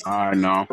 I know.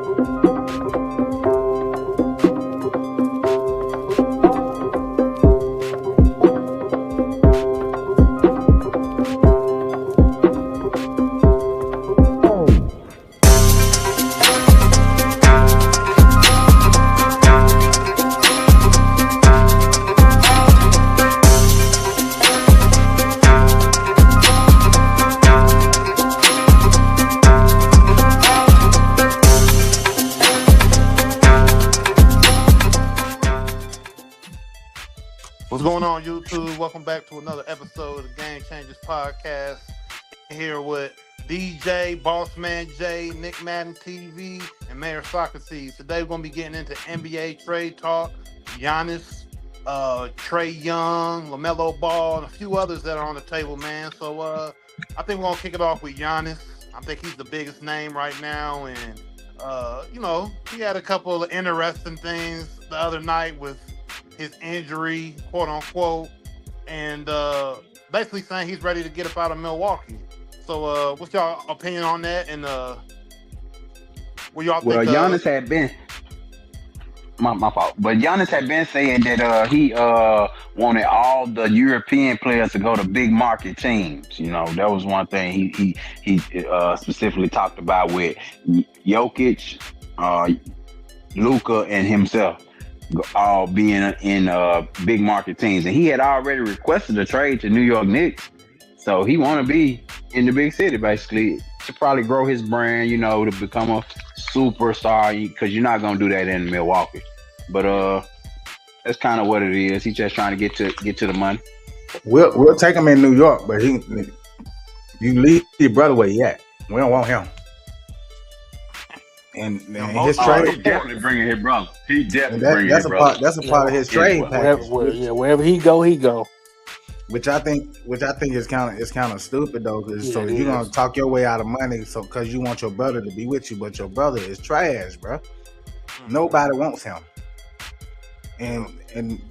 What's going on, YouTube? Welcome back to another episode of the Game Changers Podcast. Here with DJ, Bossman J, Nick Madden TV, and Mayor Socrates. Today we're gonna be getting into NBA trade talk, Giannis, Trae Young, LaMelo Ball, and a few others that are on the table, man. So I think we're gonna kick it off with Giannis. I think he's the biggest name right now, and he had a couple of interesting things the other night with his injury, quote unquote, and basically saying he's ready to get up out of Milwaukee. So, what's y'all opinion on that? And what y'all Well, think? Giannis had been my fault, but Giannis had been saying that he wanted all the European players to go to big market teams. You know, that was one thing he specifically talked about with Jokic, Luka, and himself all being in big market teams, and he had already requested a trade to New York Knicks, so he want to be in the big city basically to probably grow his brand, you know, to become a superstar. Because you're not gonna do that in Milwaukee, but that's kind of what it is. He's just trying to get to the money. We'll take him in New York, but you leave your brother where he at. We don't want him. And his trade, He definitely bringing his brother. He definitely bringing his brother. that's a part of his trade package. Wherever he go. Which I think is kind of stupid though, because so you're gonna talk your way out of money, so because you want your brother to be with you, but your brother is trash, bro. Nobody wants him, and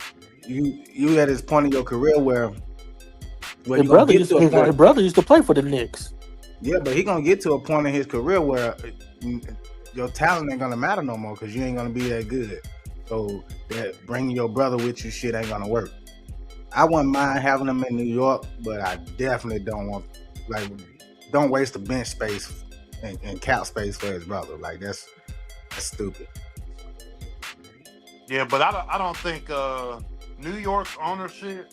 you at this point in your career where his brother used to play for the Knicks. Yeah, but he gonna get to a point in his career where your talent ain't gonna matter no more because you ain't gonna be that good. So that bringing your brother with you shit ain't gonna work. I wouldn't mind having him in New York, but I definitely don't waste the bench space and cap space for his brother. Like that's stupid. Yeah, but I don't think New York's ownership,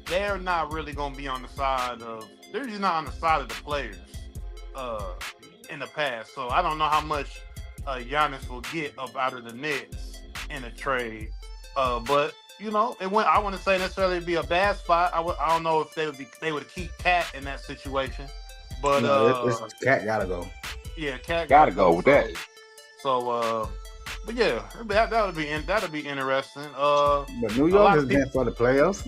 they're not really gonna be on the side of. They're just not on the side of the players. In the past, so I don't know how much Giannis will get up out of the Nets in a trade. But you know, I wouldn't say necessarily be a bad spot. I don't know if they would keep Cat in that situation. But Cat gotta go. Yeah, Cat gotta go with that. So, but yeah, that'll be interesting. But New York has been for the playoffs.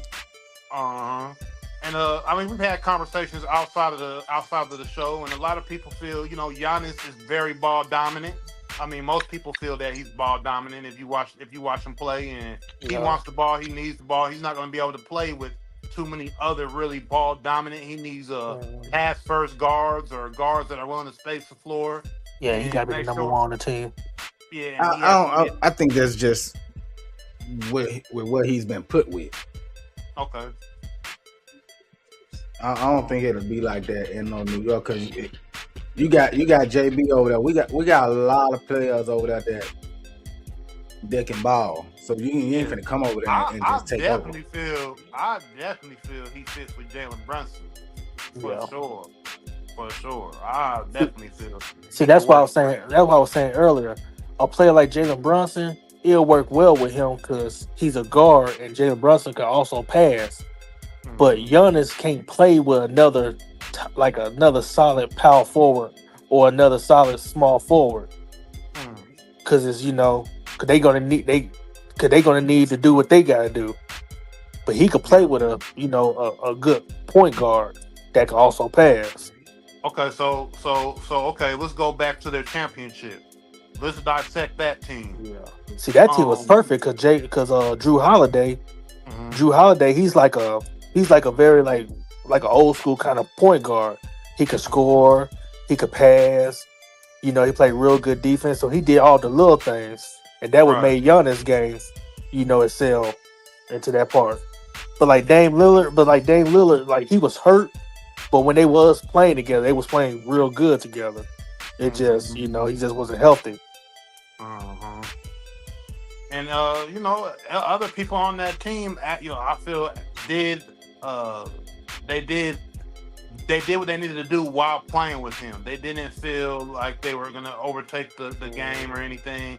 And I mean, we've had conversations outside of the show, and a lot of people feel, you know, Giannis is very ball dominant. I mean, most people feel that he's ball dominant. If you watch him play, and he wants the ball, he needs the ball. He's not going to be able to play with too many other really ball dominant. He needs pass first guards or guards that are willing to space the floor. Yeah, he got to be the number one on the team. Yeah, I think that's just with what he's been put with. Okay. I don't think it'll be like that in New York because you got JB over there. We got a lot of players over there that can ball. So you ain't finna come over there and just take over. I definitely feel he fits with Jalen Brunson for sure. I definitely feel. See, that's what I was saying. That's what I was saying earlier. A player like Jalen Brunson, it'll work well with him because he's a guard, and Jalen Brunson can also pass. But Giannis can't play with another solid power forward or another solid small forward because it's because they're gonna need to do what they gotta do. But he could play with a good point guard that can also pass. Okay, so okay, let's go back to their championship. Let's dissect that team. Yeah. See, that team was perfect because Drew Holiday. Drew Holiday, he's like a very like an old school kind of point guard. He could score, he could pass, He played real good defense, so he did all the little things, and that would Right. make Giannis game, excel into that part. But like Dame Lillard, like he was hurt, but when they was playing together, they was playing real good together. It just, he just wasn't healthy. Uh-huh. And other people on that team, I feel did uh they did they did what they needed to do while playing with him. They didn't feel like they were gonna overtake the game or anything.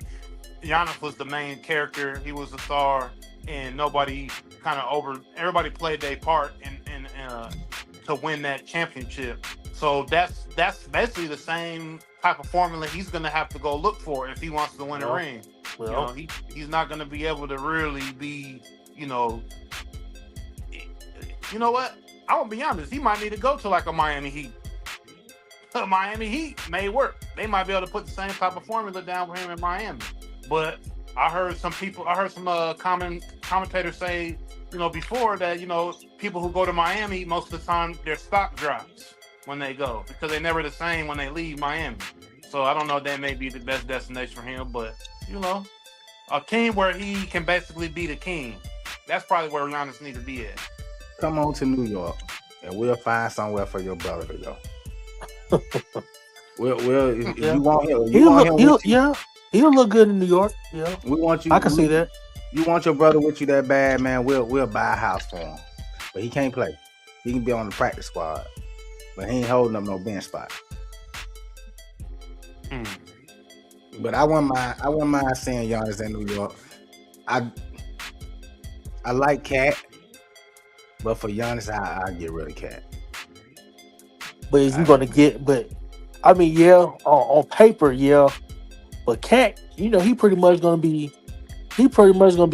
Giannis was the main character. He was the star, and nobody everybody played their part in to win that championship. So that's basically the same type of formula he's gonna have to go look for if he wants to win a Well, ring. well, He's not gonna be able to really be, you know, you know what? I won't be honest. He might need to go to like a Miami Heat. Miami Heat may work. They might be able to put the same type of formula down for him in Miami. But I heard some commentators say, before that, people who go to Miami, most of the time their stock drops when they go because they're never the same when they leave Miami. So I don't know if that may be the best destination for him, but a team where he can basically be the king. That's probably where Giannis needs to be at. Come on to New York, and we'll find somewhere for your brother to go. If yeah. you want him, He'll look good in New York. Yeah, we want you. I can see that. You want your brother with you that bad, man? We'll buy a house for him, but he can't play. He can be on the practice squad, but he ain't holding up no bench spot. But I wouldn't mind seeing Giannis in New York. I like Cat, but for Giannis, I get rid of Cat. But is you gonna get? But I mean, yeah, on paper, yeah. But Cat, he pretty much gonna be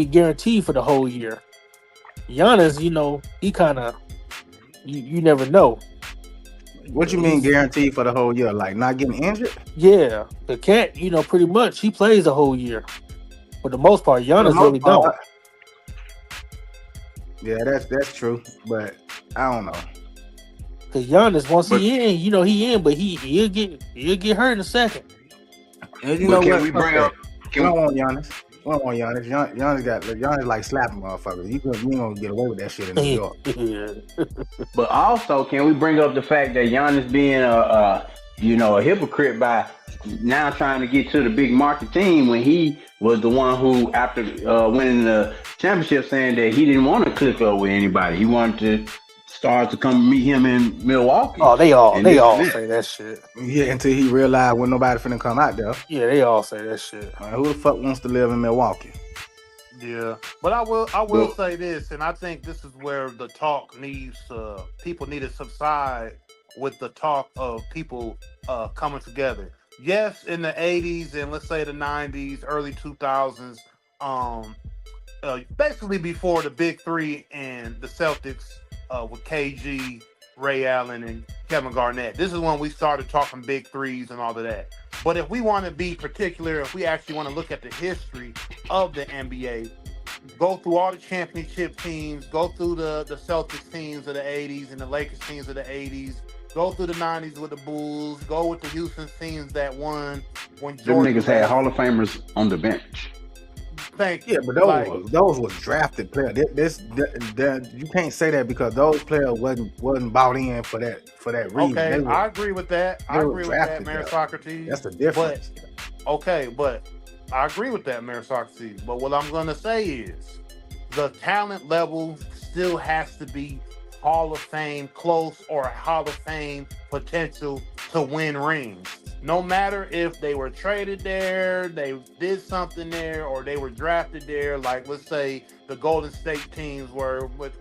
guaranteed for the whole year. Giannis, he kind of you never know. What you mean guaranteed for the whole year? Like not getting injured? Yeah, the Cat, pretty much he plays the whole year. For the most part, Giannis really don't. Yeah, that's true, but I don't know. Cause Giannis, once he in, he in, but he'll get hurt in a second. And you know what? We don't want Giannis. We don't want Giannis. Giannis like slapping motherfuckers. You ain't gonna get away with that shit in New York. But also, can we bring up the fact that Giannis being a hypocrite by now trying to get to the big market team when he was the one who, after winning the championship, saying that he didn't want to click up with anybody. He wanted to start to come meet him in Milwaukee. Oh, they all say that shit. Yeah, until he realized when nobody finna come out there. Yeah, they all say that shit. Who the fuck wants to live in Milwaukee? Yeah, but I will say this, and I think this is where the talk people need to subside with the talk of people coming together. Yes, in the 80s and let's say the 90s, early 2000s, basically before the Big Three and the Celtics with KG, Ray Allen, and Kevin Garnett. This is when we started talking Big Threes and all of that. But if we want to be particular, if we actually want to look at the history of the NBA, go through all the championship teams, go through the Celtics teams of the 80s and the Lakers teams of the 80s, go through the 90s with the Bulls, go with the Houston teams that won when Jordan. Them niggas had Hall of Famers on the bench. Thank you. Yeah, but those was drafted players. You can't say that because those players wasn't bought in for that reason. Okay, I agree with that. I agree with that, Mayor Socrates. That's the difference. But I agree with that, Mayor Socrates. But what I'm going to say is the talent level still has to be Hall of Fame close or Hall of Fame potential to win rings. No matter if they were traded there, they did something there, or they were drafted there, like let's say the Golden State teams were with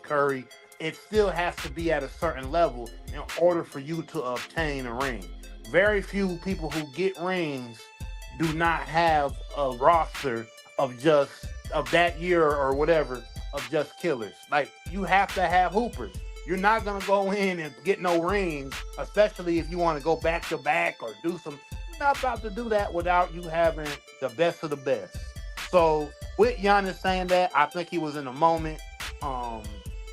Curry, it still has to be at a certain level in order for you to obtain a ring. Very few people who get rings do not have a roster of that year or whatever of just killers. Like, you have to have hoopers. You're not going to go in and get no rings, especially if you want to go back to back or do some. You're not about to do that without you having the best of the best. So with Giannis saying that, I think he was in a moment.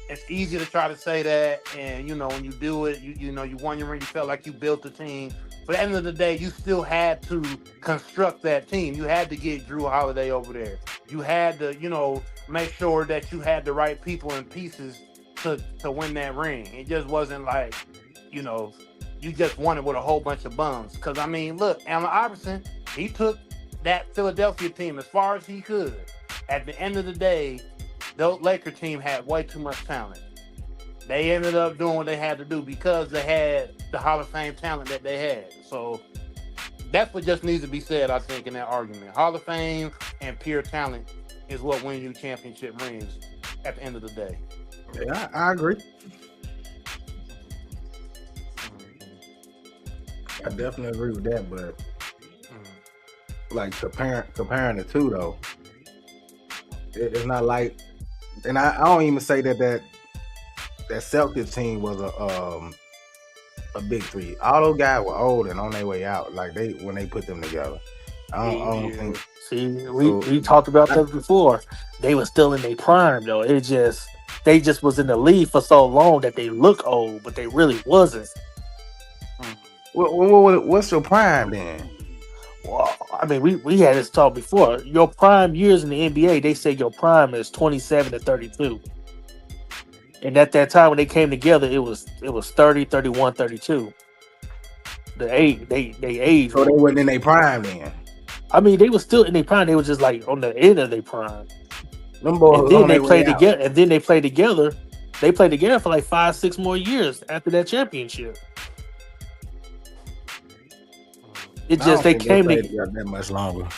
It's easy to try to say that, and when you do it, you won your ring. You felt like you built the team. for the end of the day, you still had to construct that team. You had to get Drew Holiday over there. You had to, make sure that you had the right people and pieces to win that ring. It just wasn't like, you know, you just won it with a whole bunch of bums. Because I mean, look, Allen Iverson, he took that Philadelphia team as far as he could. At the end of the day, the Laker team had way too much talent. They ended up doing what they had to do because they had the Hall of Fame talent that they had. So that's what just needs to be said, I think, in that argument. Hall of Fame and pure talent is what wins you championship rings at the end of the day. Yeah, I agree. I definitely agree with that, but like comparing the two though, it's not like, and I don't even say that Celtics team was a big three. All those guys were old and on their way out. Like when they put them together, I don't think. See, we talked about that before. They were still in their prime though. They just was in the league for so long that they look old, but they really wasn't. What's your prime then? Well, I mean, we had this talk before. Your prime years in the NBA, they say your prime is 27 to 32. And at that time when they came together, it was 30, 31, 32. They aged. So they weren't in their prime then. I mean, they were still in their prime. They were just like on the end of their prime. Them boys and then they played together. And then they played together. They played together for like 5-6 more years after that championship. It just they came together that much longer. I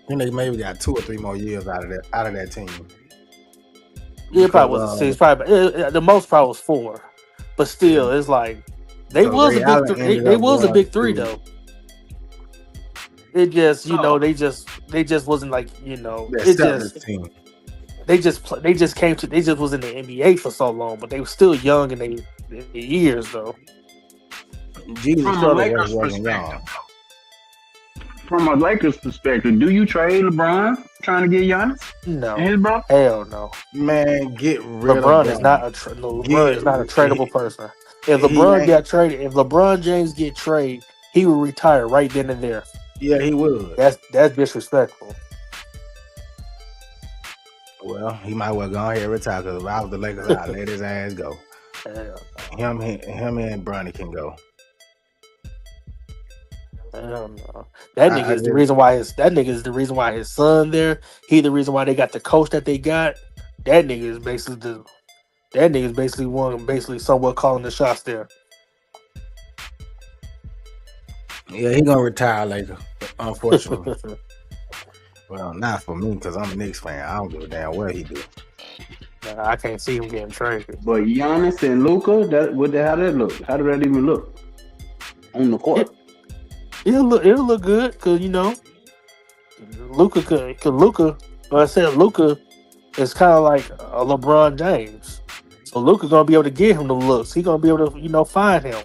think they maybe got 2 or 3 more years out of that team. Yeah, it probably was 6. Probably the most probably was 4, but still, it's like they was a big three. They was a big three though. It just they just wasn't like it just team. They just came to they just was in the NBA for so long, but they were still young in their years though. From a Lakers perspective, do you trade LeBron trying to get Giannis? No, and his brother? Hell no. Man, get rid LeBron of is not LeBron is not a tradable person. If LeBron got traded, if LeBron James get traded, he would retire right then and there. Yeah, he would. That's disrespectful. Well, he might well go ahead and retire because if I was the Lakers, I'd let his ass go. Him and Bronny can go. Hell no. That nigga is the reason why his son there. He the reason why they got the coach that they got. That nigga is basically somewhat calling the shots there. Yeah, he gonna retire later, unfortunately. Well, not for me because I'm a Knicks fan. I don't give a damn what he do. I can't see him getting traded. But Giannis and Luka, how that look? How did that even look on the court? It'll look good because Luka like I said, Luka is kind of like a LeBron James, so Luka gonna be able to get him the looks. He gonna be able to find him,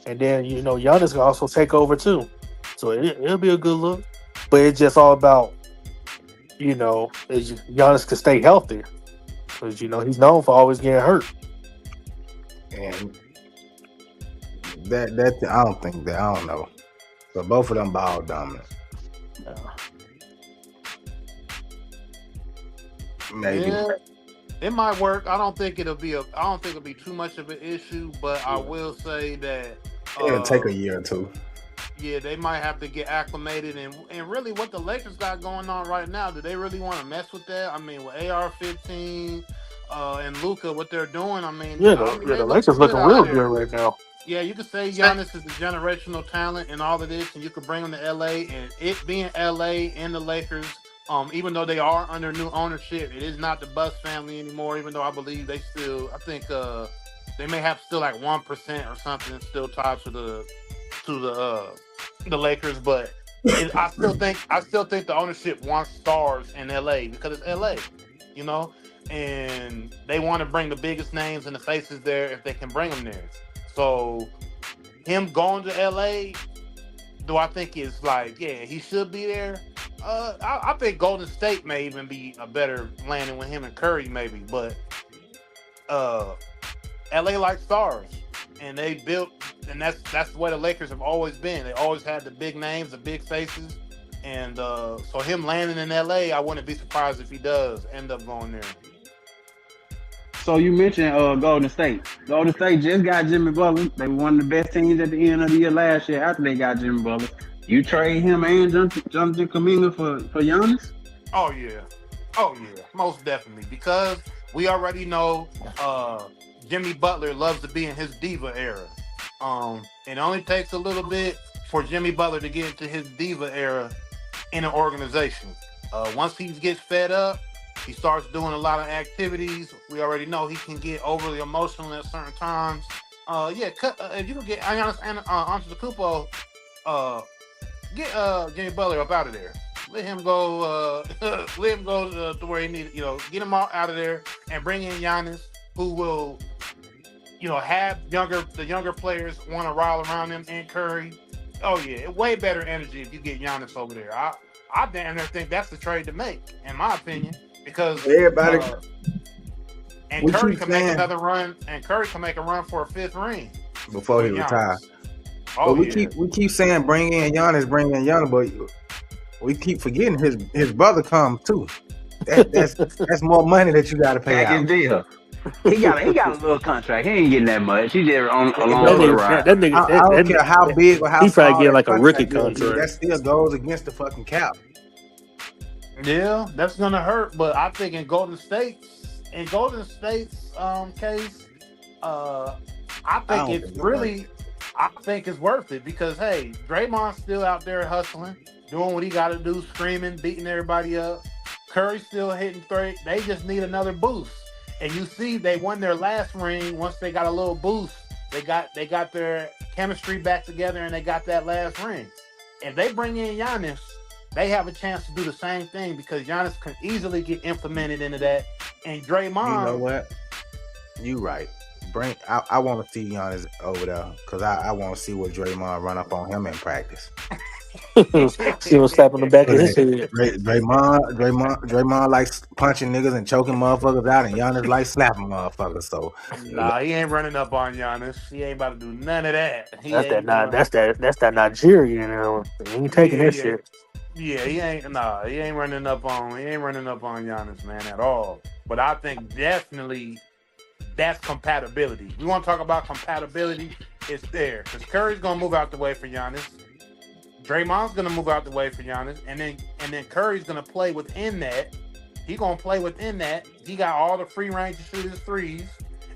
and then Giannis can also take over too. So it'll be a good look, but it's just all about Giannis can stay healthy because he's known for always getting hurt. And that I don't know. But both of them ball dominant. Yeah. Maybe. Yeah, it might work. I don't think it'll be too much of an issue, but I will say that it'll take a year or two. Yeah, they might have to get acclimated, and really what the Lakers got going on right now, do they really want to mess with that? I mean, with AR-15 and Luka, what they're doing, I mean, the Lakers looking real good right now. Yeah, you could say Giannis is a generational talent and all of this, and you could bring him to LA, and it being LA and the Lakers, even though they are under new ownership, it is not the Buss family anymore, even though I believe they may have still like 1% or something still tied to the Lakers, but I still think the ownership wants stars in LA because it's LA, and they want to bring the biggest names and the faces there if they can bring them there. So him going to LA, do I think it's like, yeah, he should be there? I think Golden State may even be a better landing with him and Curry maybe, but LA likes stars, and they built that's the way the Lakers have always been. They always had the big names, the big faces, and so him landing in LA, I wouldn't be surprised if he does end up going there. So you mentioned Golden State. Golden State just got Jimmy Butler. They were one of the best teams at the end of the year last year after they got Jimmy Butler. You trade him and Jonathan Kuminga for Giannis? Oh yeah, most definitely because we already know Jimmy Butler loves to be in his diva era. It only takes a little bit for Jimmy Butler to get into his diva era in an organization. Once he gets fed up, he starts doing a lot of activities. We already know he can get overly emotional at certain times. If you can get Giannis and Antetokounmpo, uh, get Jimmy Butler up out of there. Let him go. Let him go to where he needs. Get him out of there and bring in Giannis, who will, have the younger players want to rile around him and Curry. Oh yeah, way better energy if you get Giannis over there. I damn near think that's the trade to make, in my opinion, because Everybody, and we Curry keep can make saying another run, and Curry can make a run for a fifth ring before he with retires. Giannis. But Oh we yeah, keep saying bring in Giannis, but we keep forgetting his brother comes too. That's more money that you got to pay Package out. deal. He got a little contract. He ain't getting that much. He just along That for the nigga, ride. that nigga, I don't care how big or how he probably small getting that like a rookie contract is, dude. That contract. still goes against the fucking cap. yeah, that's gonna hurt. But I think in Golden State's case, uh, I I think don't it's think it's worth really, I think it's worth it because hey, Draymond's still out there hustling, doing what he got to do, screaming, beating everybody up. Curry's still hitting three. They just need another boost. And you see, they won their last ring once they got a little boost. They got their chemistry back together, and they got that last ring. If they bring in Giannis, they have a chance to do the same thing because Giannis can easily get implemented into that. And it. You know Draymond, what? You right. I want to see Giannis over there because I want to see what Draymond run up on him in practice. See him slap on the back of his head. Draymond likes punching niggas and choking motherfuckers out, and Giannis likes slapping motherfuckers. So, nah, he ain't running up on Giannis. He ain't about to do none of that. He That's that. ain't Nah, doing. that's that Nigerian. He ain't taking Yeah, that yeah. shit. Yeah, he ain't. Nah, he ain't running up on. He ain't running up on Giannis, man, at all. But I think definitely that's compatibility. We want to talk about compatibility. It's there because Curry's gonna move out the way for Giannis. Draymond's gonna move out the way for Giannis, and then Curry's gonna play within that. He gonna play within that. He got all the free range to shoot his threes,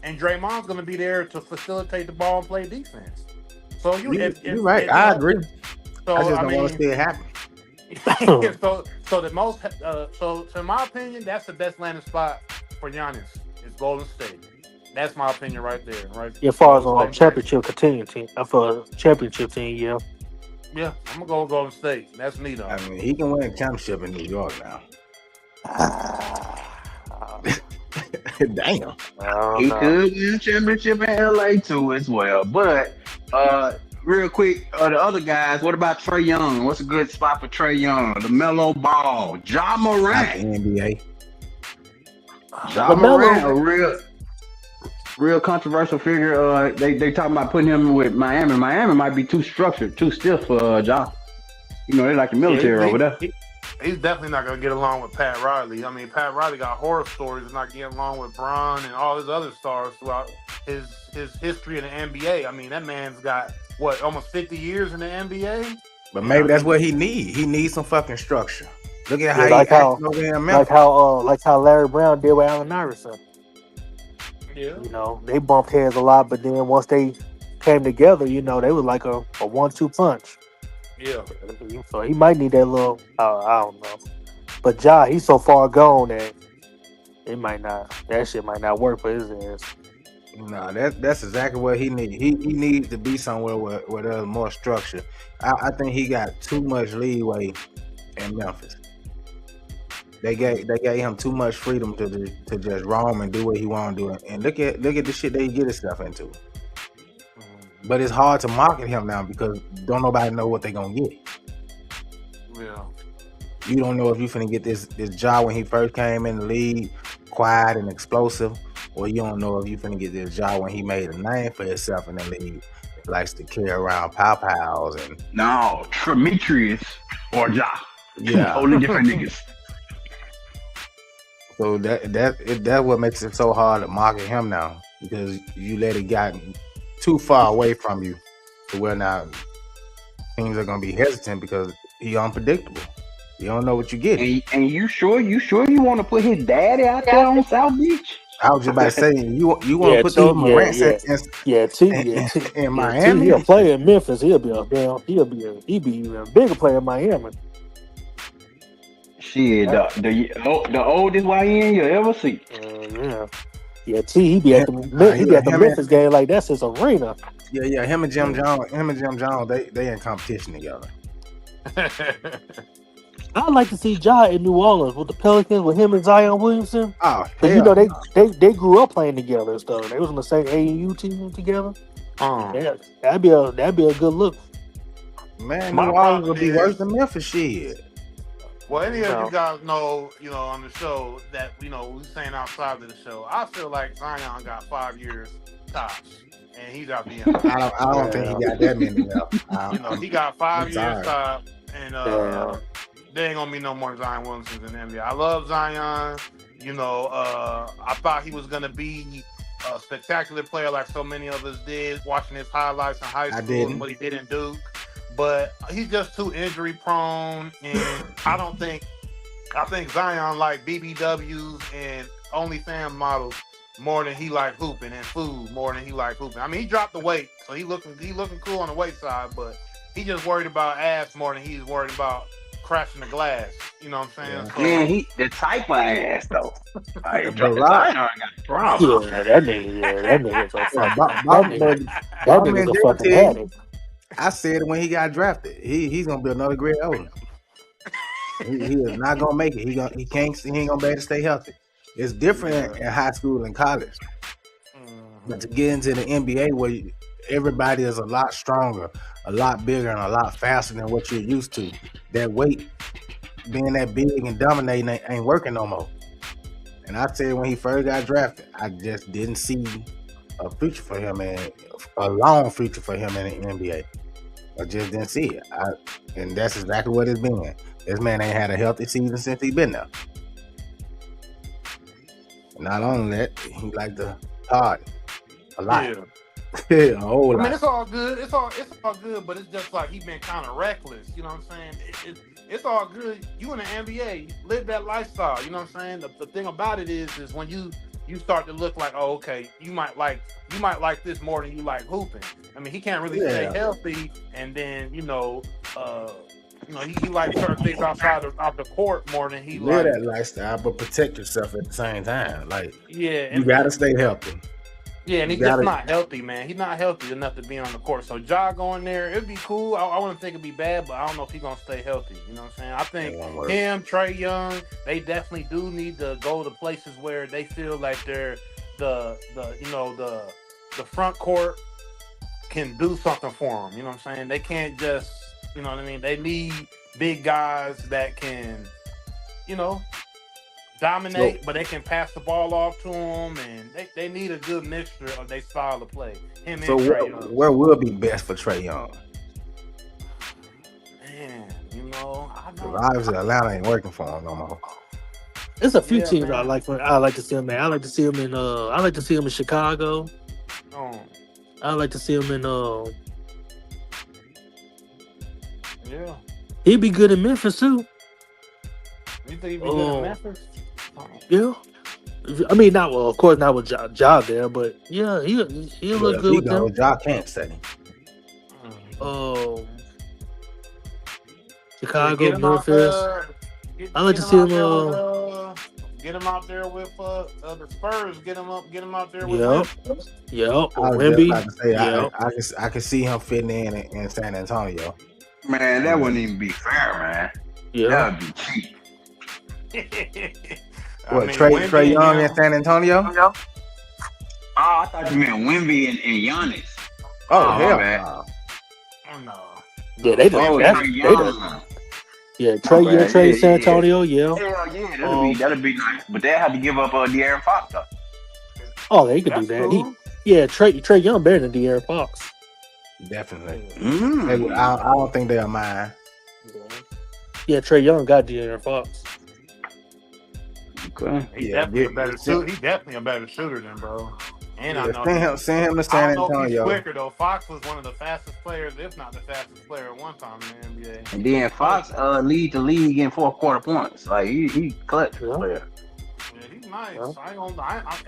and Draymond's gonna be there to facilitate the ball and play defense. So you right. I agree. So I just I don't want to mean, see it happen. so the most so in my opinion, that's the best landing spot for Giannis is Golden State. That's my opinion right there. Right. As far as Golden State. championship continuing team, I feel championship team. Yeah, Yeah, I'm gonna go with Golden State. That's me though. I mean, he can win a championship in New York now. Damn. He could win a championship in LA too as well. But real quick, the other guys, what about Trae Young? What's a good spot for Trae Young? LaMelo Ball, Ja Not the Morant. NBA. Ja Morant, a LaMelo. real controversial figure. They talking about putting him with Miami. Miami might be too structured, too stiff for Ja. They like the military over there. He's definitely not gonna get along with Pat Riley. I mean, Pat Riley got horror stories of not getting along with Bron and all his other stars throughout his history in the NBA. I mean, that man's got what almost 50 years in the NBA. But maybe that's what he needs. He needs some fucking structure. Look at how he like acted how over there in Memphis. like how Larry Brown did with Allen Iverson. Yeah. They bumped heads a lot, but then once they came together, they was like a 1-2 punch. Yeah. So he might need that little. I don't know, but Ja, he's so far gone that that shit might not work for his ass. No, that's exactly what he needs. He needs to be somewhere where there's more structure. I think he got too much leeway in Memphis. They gave him too much freedom to just roam and do what he want to do. And look at the shit they get himself into. But it's hard to market him now because don't nobody know what they gonna get. Yeah. You don't know if you finna get this Ja when he first came in the league, quiet and explosive, or you don't know if you finna get this Ja when he made a name for himself in the league. likes to carry around pow-pows and No, Demetrius or Ja. yeah. Totally different niggas. So that's what makes it so hard to market him now, because you let it get too far away from you to where now teams are gonna be hesitant because he unpredictable. You don't know what you get. And you sure you want to put his daddy out there on South Beach? I was just about to say you want to put T, those Morants T, in T. Miami. He'll play in Memphis. He'll be even a bigger player in Miami. Shit, the oldest YN you ever see. Yeah. T, he be at the Memphis game like that's his arena. Yeah. Him and Jim Jones, they in competition together. I'd like to see Ja in New Orleans with the Pelicans with him and Zion Williamson. Oh, because you know they grew up playing together and stuff. They was on the same AAU team together. Yeah, that'd be a good look. Man, New Orleans would be worse than Memphis. Shit. Well, any of you guys know, on the show that we saying outside of the show, I feel like Zion got 5 years tops, and he's out the end. I don't think he got that many left. He got 5 years tops, and there ain't gonna be no more Zion Williamsons in the NBA. I love Zion. I thought he was gonna be a spectacular player like so many of us did, watching his highlights in high school and what he did in Duke. But he's just too injury prone, and I think Zion like BBWs and OnlyFans models more than he like hooping, and food more than he like hooping. I mean, he dropped the weight, so he looking cool on the weight side, but he just worried about ass more than he's worried about crashing the glass. You know what I'm saying? Yeah, he the type of ass though. Zion got a problem. Yeah, that nigga's a fucking addict. I said it when he got drafted. He's gonna be another great owner. he is not gonna make it. He ain't gonna be able to stay healthy. It's different in high school and college. But to get into the NBA where everybody is a lot stronger, a lot bigger, and a lot faster than what you're used to, that weight being that big and dominating ain't working no more. And I said when he first got drafted, I just didn't see a future for him, and a long future for him in the NBA. I just didn't see it. And that's exactly what it's been. This man ain't had a healthy season since he been there. Not only that, he like to party a lot. Yeah. A whole lot. I mean, it's all good. It's all good, but it's just like he been kind of reckless. You know what I'm saying? It's all good. You in the NBA, live that lifestyle. You know what I'm saying? The thing about it is when you start to look like, oh, okay, you might like this more than you like hooping. I mean, he can't really stay healthy, and then he like certain things outside of the court more than he live like that lifestyle, but protect yourself at the same time. Like, you gotta stay healthy. Yeah, and he's just not healthy, man. He's not healthy enough to be on the court. So Ja going there, it'd be cool. I wouldn't think it'd be bad, but I don't know if he's gonna stay healthy. You know what I'm saying? I think him, Trae Young, they definitely do need to go to places where they feel like they're the front court can do something for them. You know what I'm saying? They can't just, you know what I mean? They need big guys that can, dominate, but they can pass the ball off to them, and they need a good mixture of their style of play. Him and Trae Young. Where will be best for Trae Young? Man, I know. Obviously, Atlanta ain't working for him no more. There's a few teams I like to see him, man. I like to see him in Chicago. I like to see him in yeah. He'd be good in Memphis too. You think he'd be good in Memphis? Yeah. I mean, of course not with Ja there, but yeah, he'll look good with them. Ja can't stay. Chicago, Memphis. I like to see him. Get him out there with the Spurs. Get him out there with. Yep. Wemby. I can see him fitting in San Antonio. Man, that wouldn't even be fair, man. Yeah, that would be cheap. Trae Young in San Antonio? Oh, I thought you meant Wemby and Giannis. Oh, hell man. No. Yeah, they don't. Yeah, Trae San Antonio, yeah. Hell yeah, that'd be nice. But they have to give up De'Aaron Fox though. Oh, they could do that. Cool. Trae Young better than De'Aaron Fox. Definitely. Mm. I don't think they'll mind. Yeah, Trae Young got De'Aaron Fox. Okay. He Yeah, definitely a better shooter. He definitely a better shooter than bro. And I know send him to I San don't know if he's Antonio. quicker though. Fox was one of the fastest players, if not the fastest player at one time in the NBA. And then Fox lead the league in fourth quarter points. Like he clutch Yeah. player. Yeah, he's nice. Yeah.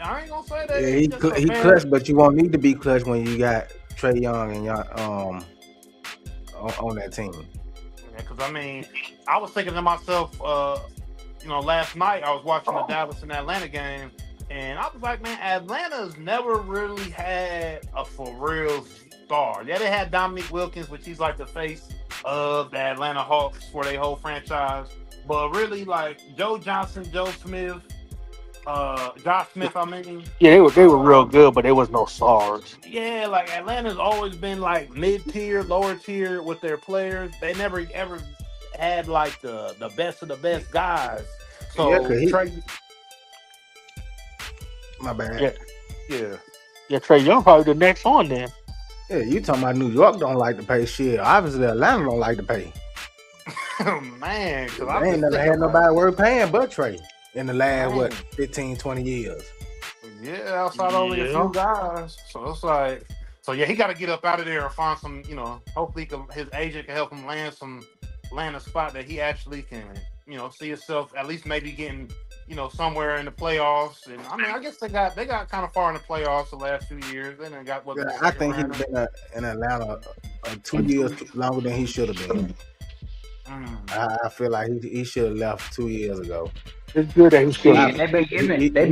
I ain't gonna say that Yeah, he's just a he man. clutch, but you won't need to be clutch when you got Trae Young and on that team. Yeah, because I mean, I was thinking to myself, last night I was watching the Dallas and Atlanta game, and I was like, man, Atlanta's never really had a for real star. Yeah, they had Dominique Wilkins, which he's like the face of the Atlanta Hawks for their whole franchise. But really, like Joe Johnson, Joe Smith, Josh Smith, I mean. Yeah, they were real good, but there was no stars. Yeah, like Atlanta's always been like mid tier, lower tier with their players. They never ever had like the best of the best guys. So Yeah, 'cause Trae, my bad. yeah. Trae Young probably the next one then. Yeah, you talking about New York don't like to pay shit. Obviously, Atlanta don't like to pay. Man, because They ain't never had nobody worth paying but Trae in the last, Man. 15, 20 years. Yeah, outside only a few guys. So it's like, yeah, he got to get up out of there and find some, hopefully his agent can help him land a spot that he actually can, see himself at least maybe getting, somewhere in the playoffs. And I mean, I guess they got kind of far in the playoffs the last few years. They done got Yeah, I think he's been in Atlanta 2 years longer than he should have been. I feel like he should have left 2 years ago. It's good that he's still. Yeah, they've been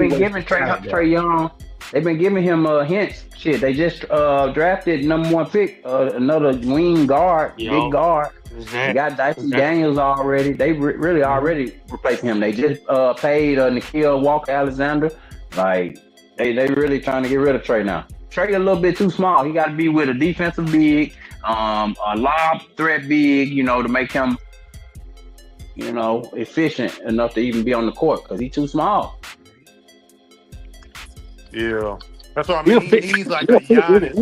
giving Trae Young. They've been giving him hints. Shit, they just drafted number 1 pick, another wing guard, big guard. They got Dyson Daniels already. They really already replaced him. They just paid Nikhil Walker-Alexander. Like they really trying to get rid of Trae now. Trae a little bit too small. He got to be with a defensive big, a lob threat big, to make him, efficient enough to even be on the court because he's too small. Yeah, that's what I mean. He needs like a Giannis.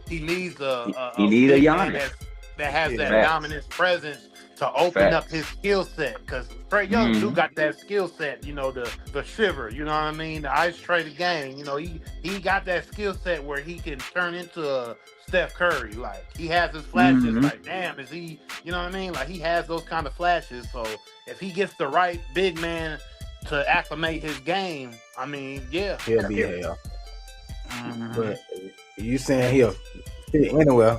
He needs a Giannis that has that dominant presence to open up his skill set. Because Trae Young do got that skill set, the shiver, you know what I mean? The ice tray the game, he got that skill set where he can turn into a Steph Curry. Like he has his flashes. Like damn, is he? You know what I mean? Like he has those kind of flashes. So if he gets the right big man to acclimate his game, I mean, yeah, he'll be hell. But you saying he'll fit anywhere,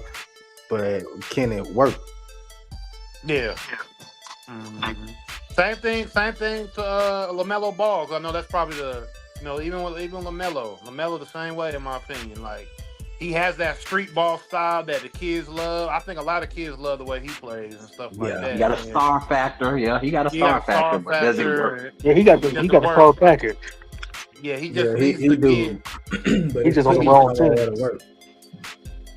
but can it work? Yeah. Same thing to LaMelo Ball. I know that's probably the even LaMelo the same way in my opinion. Like he has that street ball style that the kids love. I think a lot of kids love the way he plays and stuff like that. He got a star factor. Yeah, he got a star factor, but does it work? Yeah, he got the full package. Yeah, he just needs to get. But he just on the wrong team.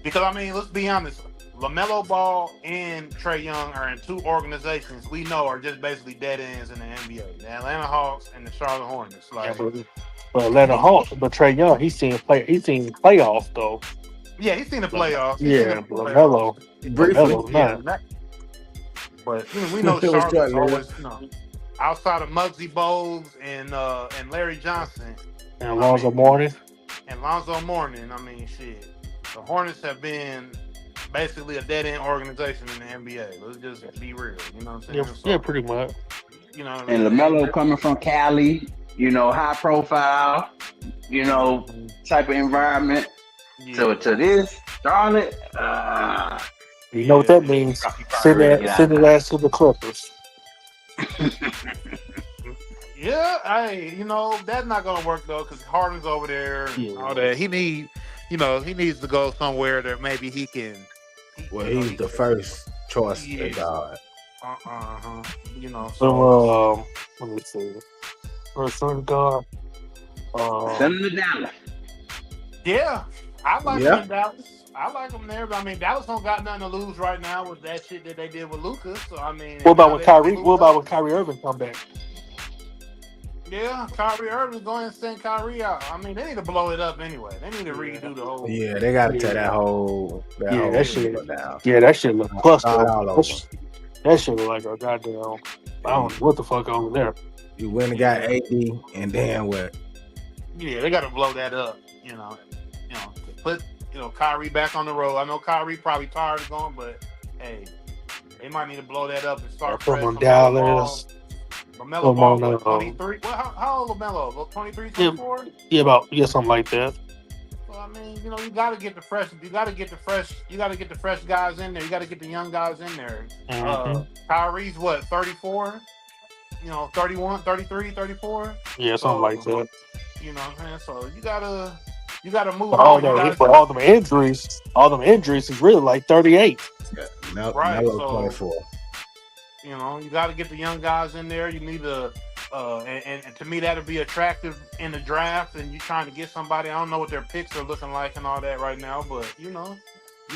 Because I mean, let's be honest. LaMelo Ball and Trae Young are in 2 organizations we know are just basically dead ends in the NBA: the Atlanta Hawks and the Charlotte Hornets. Like, but Atlanta Hawks, but Trae Young, he's seen playoffs though. Yeah, he's seen the playoffs. LaMelo, not. But we know Charlotte's always, outside of Muggsy Bogues and Larry Johnson and Alonzo Mourning. I mean, shit. The Hornets have been basically a dead end organization in the NBA. Let's just be real. You know what I'm saying? Yeah, pretty much. You know, and LaMelo coming from Cali, high profile, type of environment. Yeah. So to this Charlotte, you know what that means? Send the ass to the Clippers. Yeah, that's not gonna work though because Harden's over there. And all that he needs to go somewhere that maybe he can. He's the first choice of God. So let me see. First son of God. Send him to Dallas. Yeah, I like him in Dallas. I like him there, but I mean, Dallas don't got nothing to lose right now with that shit that they did with Luka. So I mean, what about when Kyrie Irving come back? Yeah, Kyrie Irving going to send Kyrie out. I mean, they need to blow it up anyway. They need to redo the whole. Yeah, they got to tear that Yeah. whole Yeah, that deal shit. down. Yeah, that shit look plus Start though. all over. That shit look like a goddamn. I don't know what the fuck over there. You went and got AD, and then what? Yeah, they got to blow that up. Put Kyrie back on the road. I know Kyrie probably tired of going, but hey, they might need to blow that up and start fresh. From Dallas. LaMelo Ball, what, 23? Well, how old LaMelo? 23, 24? Yeah, something like that. Well, I mean, you got to get the fresh. You got to get the fresh guys in there. You got to get the young guys in there. Kyrie's what, 34? 31, 33, 34? Yeah, something like that. You know what I'm saying? So you gotta move for on. All them injuries, he's really like 38. Yeah, right. So 24. You got to get the young guys in there. You need to, and to me that'll be attractive in the draft. And you trying to get somebody. I don't know what their picks are looking like and all that right now, but you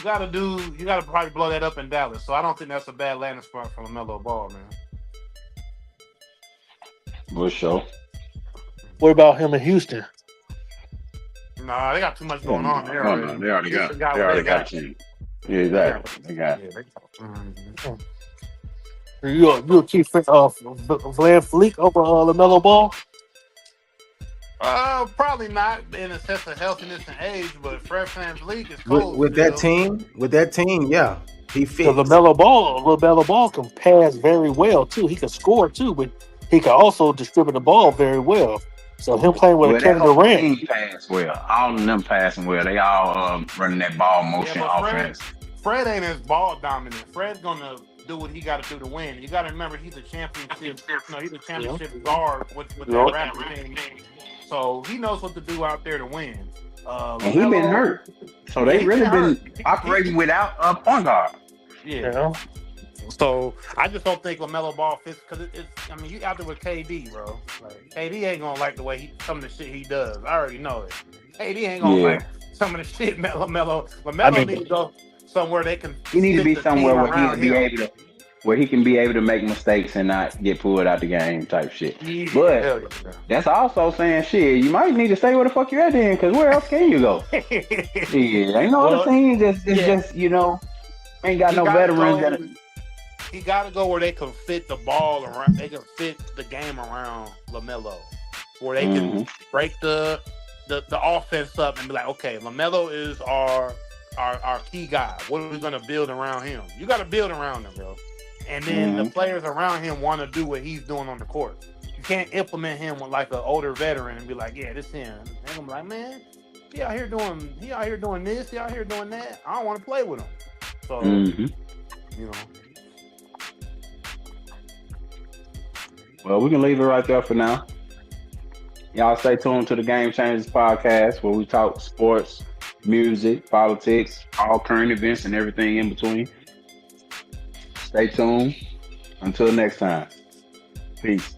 got to probably blow that up in Dallas. So I don't think that's a bad landing spot for LaMelo Ball, man. For sure. What about him in Houston? Nah, they got too much going on there. They already got you. Yeah, exactly. They got it. You'll keep Van Fleet over LaMelo Ball? Probably not in a sense of healthiness and age, but Fred VanVleet is cold. With that team, yeah, he fits. LaMelo Ball can pass very well too. He can score too, but he can also distribute the ball very well. So him playing with a Kevin Durant, pass well. All of them passing well. They all running that ball motion offense. Fred ain't as ball dominant. Fred's gonna do what he got to do to win. You got to remember he's a championship. He's a championship guard with that Raptor team. So he knows what to do out there to win. And he been hurt, so they really been operating without a point guard. Yeah. So I just don't think LaMelo Ball fits because you out there with KD, bro. Like KD ain't gonna like the way some of the shit he does. I already know it. KD ain't gonna like some of the shit LaMelo needs to go somewhere they can. He needs to be somewhere where he can be able to make mistakes and not get pulled out the game type shit. Yeah, but that's also saying shit. You might need to stay where the fuck you at then, because where else can you go? Ain't no other team just ain't got no veterans. He got to go where they can fit the ball around. They can fit the game around LaMelo, where they can break the offense up and be like, okay, LaMelo is our key guy. What are we gonna build around him? You got to build around him, bro. And then the players around him want to do what he's doing on the court. You can't implement him with like an older veteran and be like, yeah, this him. They're gonna be like, man, he out here doing this, he out here doing that. I don't want to play with him. So Well, we can leave it right there for now. Y'all stay tuned to the Game Changers podcast, where we talk sports, music, politics, all current events, and everything in between. Stay tuned. Until next time. Peace.